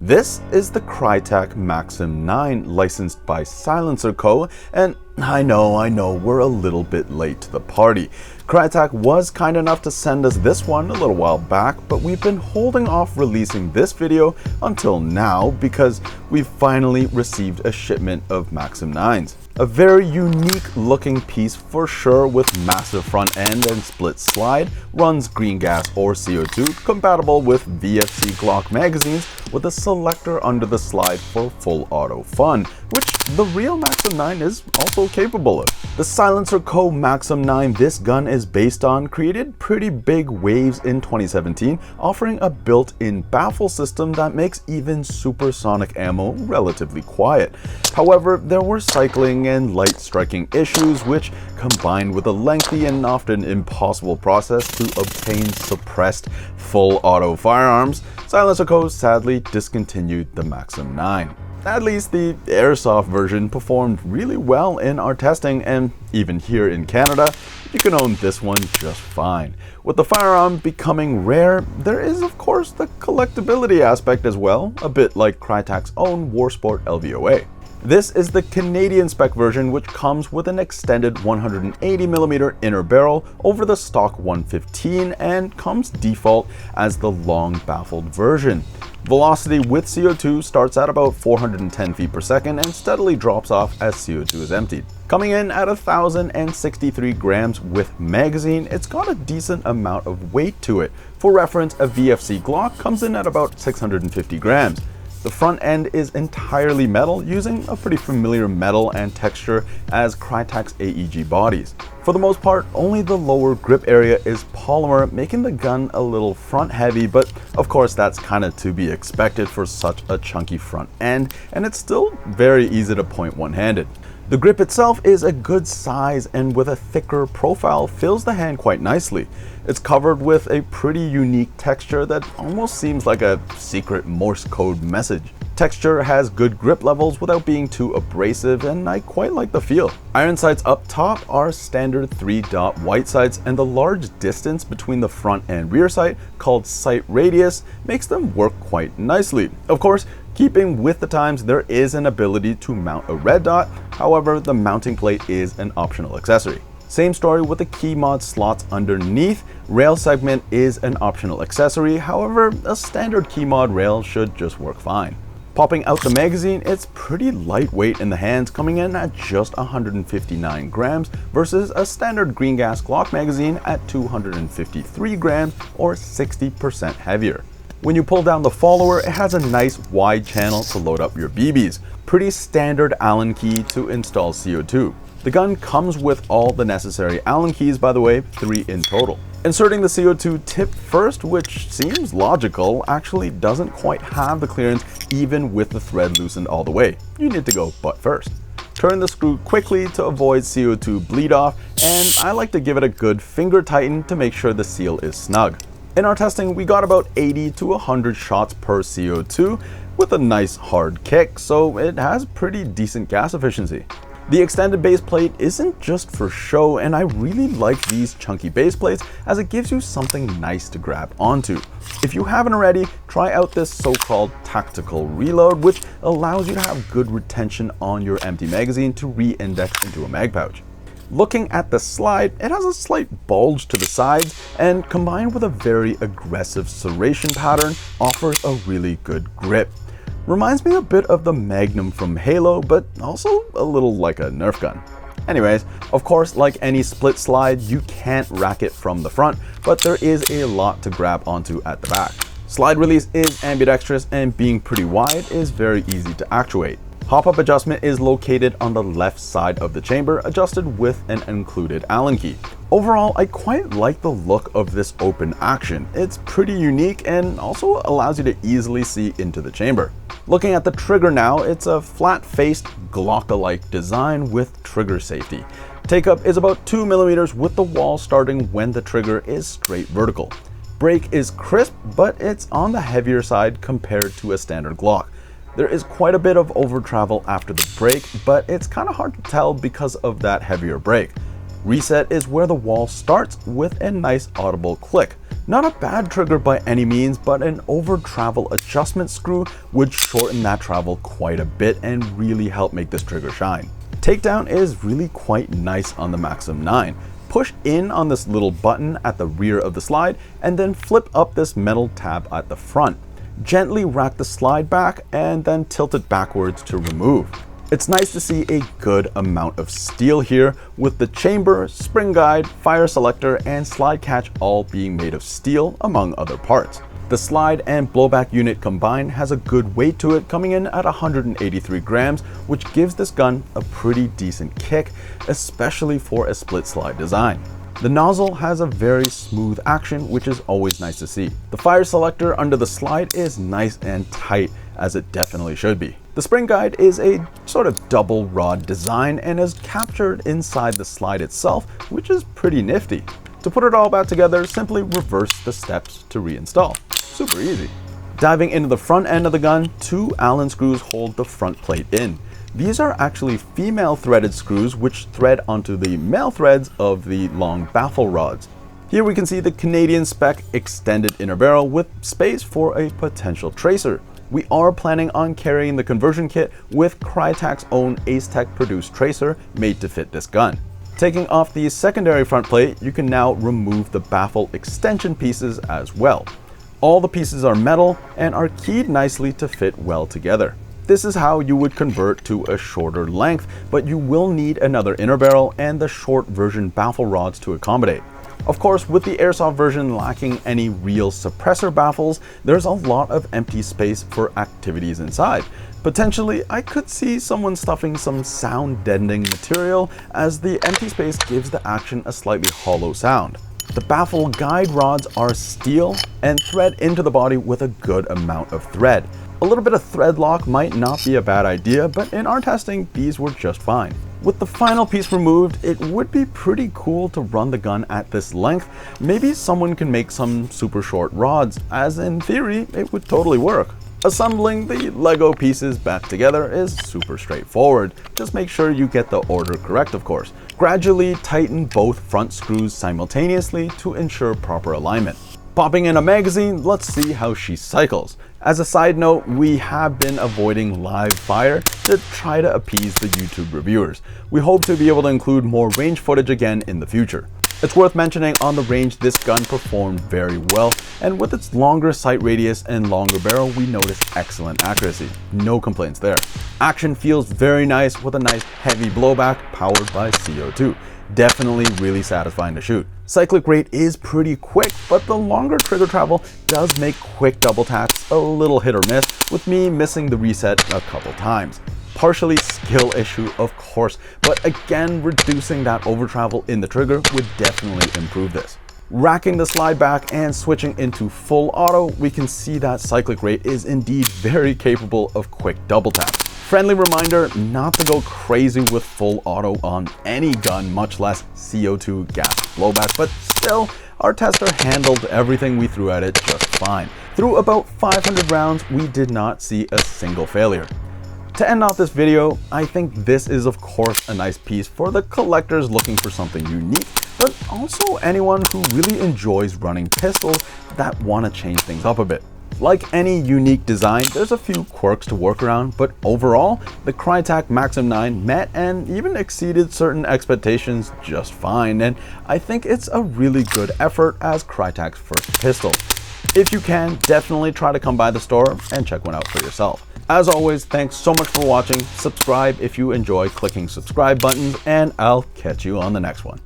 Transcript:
This is the Krytac Maxim 9 licensed by Silencer Co. And I know, we're a little bit late to the party. Krytac was kind enough to send us this one a little while back, but we've been holding off releasing this video until now because we've finally received a shipment of Maxim 9s. A very unique looking piece for sure, with massive front end and split slide, runs green gas or CO2, compatible with VFC Glock magazines with a selector under the slide for full auto fun, which the real Maxim 9 is also capable of. The Silencer Co. Maxim 9 this gun is based on created pretty big waves in 2017, offering a built-in baffle system that makes even supersonic ammo relatively quiet. However, there were cycling and light striking issues, which combined with a lengthy and often impossible process to obtain suppressed full auto firearms, Silencer Co. sadly discontinued the Maxim 9. At least the airsoft version performed really well in our testing, and even here in Canada, you can own this one just fine. With the firearm becoming rare, there is of course the collectability aspect as well, a bit like Krytac's own Warsport LVOA. This is the Canadian spec version, which comes with an extended 180mm inner barrel over the stock 115 and comes default as the long baffled version. Velocity with CO2 starts at about 410 feet per second and steadily drops off as CO2 is emptied. Coming in at 1,063 grams with magazine, it's got a decent amount of weight to it. For reference, a VFC Glock comes in at about 650 grams. The front end is entirely metal, using a pretty familiar metal and texture as Krytac's AEG bodies. For the most part, only the lower grip area is polymer, making the gun a little front heavy, but of course that's kinda to be expected for such a chunky front end, and it's still very easy to point one-handed. The grip itself is a good size and with a thicker profile fills the hand quite nicely. It's covered with a pretty unique texture that almost seems like a secret Morse code message. Texture has good grip levels without being too abrasive, and I quite like the feel. Iron sights up top are standard 3-dot white sights, and the large distance between the front and rear sight, called sight radius, makes them work quite nicely. Of course, keeping with the times, there is an ability to mount a red dot, however the mounting plate is an optional accessory. Same story with the key mod slots underneath. Rail segment is an optional accessory, however a standard key mod rail should just work fine. Popping out the magazine, it's pretty lightweight in the hands, coming in at just 159 grams versus a standard green gas Glock magazine at 253 grams or 60% heavier. When you pull down the follower, it has a nice wide channel to load up your BBs. Pretty standard Allen key to install CO2. The gun comes with all the necessary Allen keys, by the way, 3 in total. Inserting the CO2 tip first, which seems logical, actually doesn't quite have the clearance even with the thread loosened all the way. You need to go butt first. Turn the screw quickly to avoid CO2 bleed off, and I like to give it a good finger tighten to make sure the seal is snug. In our testing, we got about 80 to 100 shots per CO2 with a nice hard kick, so it has pretty decent gas efficiency. The extended base plate isn't just for show, and I really like these chunky base plates as it gives you something nice to grab onto. If you haven't already, try out this so-called tactical reload, which allows you to have good retention on your empty magazine to re-index into a mag pouch. Looking at the slide, it has a slight bulge to the sides, and combined with a very aggressive serration pattern, offers a really good grip. Reminds me a bit of the Magnum from Halo, but also a little like a Nerf gun. Anyways, of course, like any split slide, you can't rack it from the front, but there is a lot to grab onto at the back. Slide release is ambidextrous, and being pretty wide is very easy to actuate. Hop-up adjustment is located on the left side of the chamber, adjusted with an included Allen key. Overall, I quite like the look of this open action. It's pretty unique and also allows you to easily see into the chamber. Looking at the trigger now, it's a flat-faced Glock-alike design with trigger safety. Take-up is about 2mm with the wall starting when the trigger is straight vertical. Break is crisp, but it's on the heavier side compared to a standard Glock. There is quite a bit of over travel after the break, but it's kind of hard to tell because of that heavier break. Reset is where the wall starts with a nice audible click. Not a bad trigger by any means, but an over travel adjustment screw would shorten that travel quite a bit and really help make this trigger shine. Takedown is really quite nice on the Maxim 9. Push in on this little button at the rear of the slide and then flip up this metal tab at the front. Gently rack the slide back and then tilt it backwards to remove. It's nice to see a good amount of steel here, with the chamber, spring guide, fire selector, and slide catch all being made of steel, among other parts. The slide and blowback unit combined has a good weight to it, coming in at 183 grams, which gives this gun a pretty decent kick, especially for a split slide design. The nozzle has a very smooth action, which is always nice to see. The fire selector under the slide is nice and tight, as it definitely should be. The spring guide is a sort of double rod design and is captured inside the slide itself, which is pretty nifty. To put it all back together, simply reverse the steps to reinstall. Super easy. Diving into the front end of the gun, 2 Allen screws hold the front plate in. These are actually female threaded screws which thread onto the male threads of the long baffle rods. Here we can see the Canadian Spec extended inner barrel with space for a potential tracer. We are planning on carrying the conversion kit with Krytac's own Ace-Tech produced tracer made to fit this gun. Taking off the secondary front plate, you can now remove the baffle extension pieces as well. All the pieces are metal and are keyed nicely to fit well together. This is how you would convert to a shorter length, but you will need another inner barrel and the short version baffle rods to accommodate. Of course, with the airsoft version lacking any real suppressor baffles, there's a lot of empty space for activities inside. Potentially, I could see someone stuffing some sound deadening material, as the empty space gives the action a slightly hollow sound. The baffle guide rods are steel and thread into the body with a good amount of thread. A little bit of thread lock might not be a bad idea, but in our testing, these were just fine. With the final piece removed, it would be pretty cool to run the gun at this length. Maybe someone can make some super short rods, as in theory, it would totally work. Assembling the Lego pieces back together is super straightforward. Just make sure you get the order correct, of course. Gradually tighten both front screws simultaneously to ensure proper alignment. Popping in a magazine, let's see how she cycles. As a side note, we have been avoiding live fire to try to appease the YouTube reviewers. We hope to be able to include more range footage again in the future. It's worth mentioning on the range this gun performed very well, and with its longer sight radius and longer barrel, we noticed excellent accuracy. No complaints there. Action feels very nice with a nice heavy blowback powered by CO2. Definitely really satisfying to shoot. Cyclic rate is pretty quick, but the longer trigger travel does make quick double taps a little hit or miss, with me missing the reset a couple times. Partially skill issue, of course, but again, reducing that over travel in the trigger would definitely improve this. Racking the slide back and switching into full auto, we can see that cyclic rate is indeed very capable of quick double taps. Friendly reminder not to go crazy with full auto on any gun, much less CO2 gas blowback, but still, our tester handled everything we threw at it just fine. Through about 500 rounds, we did not see a single failure. To end off this video, I think this is of course a nice piece for the collectors looking for something unique, but also anyone who really enjoys running pistols that want to change things up a bit. Like any unique design, there's a few quirks to work around, but overall, the Krytac Maxim 9 met and even exceeded certain expectations just fine, and I think it's a really good effort as Krytac's first pistol. If you can, definitely try to come by the store and check one out for yourself. As always, thanks so much for watching. Subscribe if you enjoy clicking subscribe buttons, and I'll catch you on the next one.